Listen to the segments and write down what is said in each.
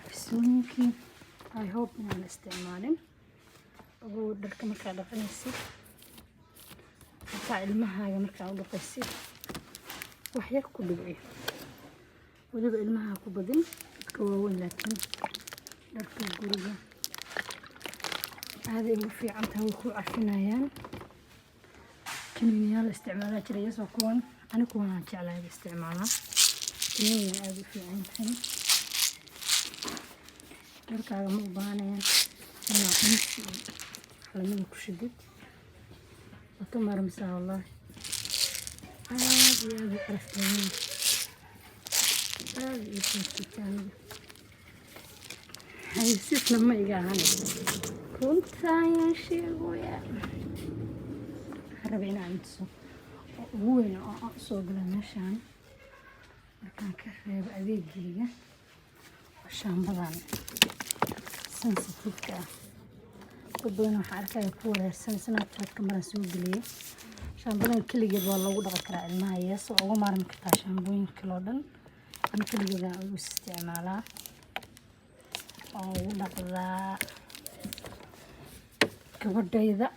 carfisooyinkii I hope inaan isticmaalin ugu dharka markaa dhaqanaysid hataa ilmahaaga markaa u dhaqaysid wax yar ku dhibci waliba ilmaha ku badin dadka waaweyn laakiin dharka guriga aaday ugu fiican tahay way ku carfinayaan kiniiniyaal isticmaalaa jiray iyasoo kuwan anigu waan jeclahay isticmaalaa kiniiniga aad u fiican tahay dharkaaga ma u baahanayaan inaad cunsi xalamada ku shidid wato marmisaa wallaahi aad iyo aad u caraftayin aad iyo fiicantaaniga haysidna ma iga ahan runtaayaan sheegoyaa waxaan rabay inaan intuso oo ugu weyn oo aan usoo gala meeshaan markaan ka reebo adeegayga shaambadan sensitive-ka ah dad badan waxaa arkaya ku wareersan snapchat-ka maraan soo geliyay shaambadan keligeed waa lagu dhaqan karaa ilmaha yees oo uga maarmi kartaa shaambooyinka kale oo dhan ana keligeedaan ugu isticmaalaa oo ugu dhaqdaa gabadhayda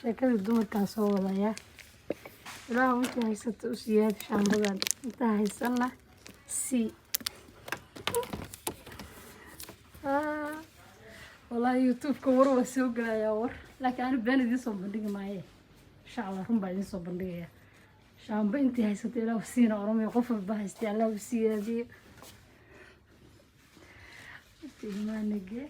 sheekada dumarkaan soo wadaya ilaaha inta haysata u siyaad shaambadan inta haysana si والله يوتيوب كورو وسوق لا يا ور لكن أنا بين دي صوب بندق معي إن شاء الله هم بعدين صوب بندق شام بنتي هاي ستي لا وسينا ورمي قفل بحستي على وسيا دي ما نجي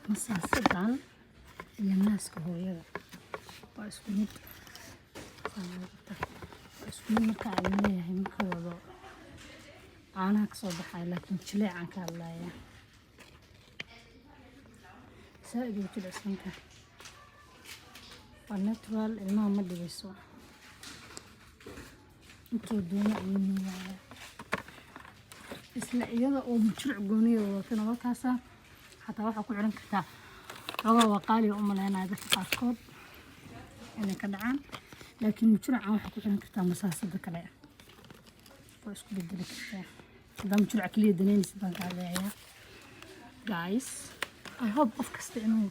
مساعدان iyo naaska hooyada waa isku mid marka ay leeyahay marka wado caanaha ka soo baxay laakiin jileecaan ka hadlayaa saaid u jilecsanta waa natural ilmaha ma dhibayso intuu doono ayuu nuugaya isla iyada oo mujruc gooniyo wadata markaasa حتى waxaa ku xiran kartaa xogaa waa qaali u maleynaa dadka qaarkood inay ka dhacaan laakiin mujrucan waxaa ku xiran kartaa masaasada kale oo isku bedeli kartaa hadaa mujruc kaliya daneynaysa baan ka hadlayaa guys I hope qof kasta inuu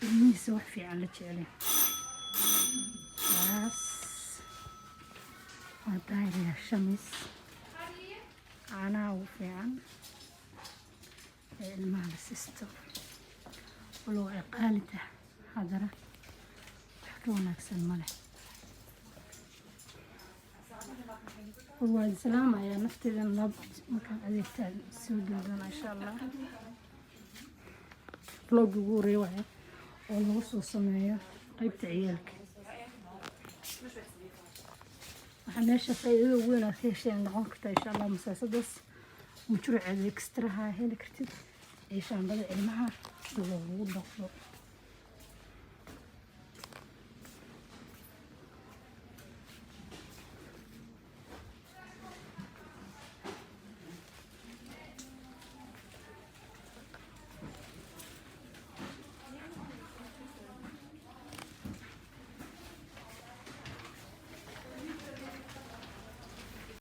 ilmihiisa wax fiican la jecel yaas waa daahiriya shamis caanaha ugu fiican ilmaha la siisto walow ay qaali tahay haddana wax ka wanaagsan ma leh waa salaamayaa nafteeda nabad markaan adeegtaan soo gelidana insha allah vlog ugu horeeya waaye oo lagu soo sameeyo qaybta ciyaalka waxaa meesha faa'iidada ugu weyn aad ka hesheen noqon kartaa insha allah masaasadaas mujruceeda extraha heli kartid ee shaambada ilmaha lagu dhaqdo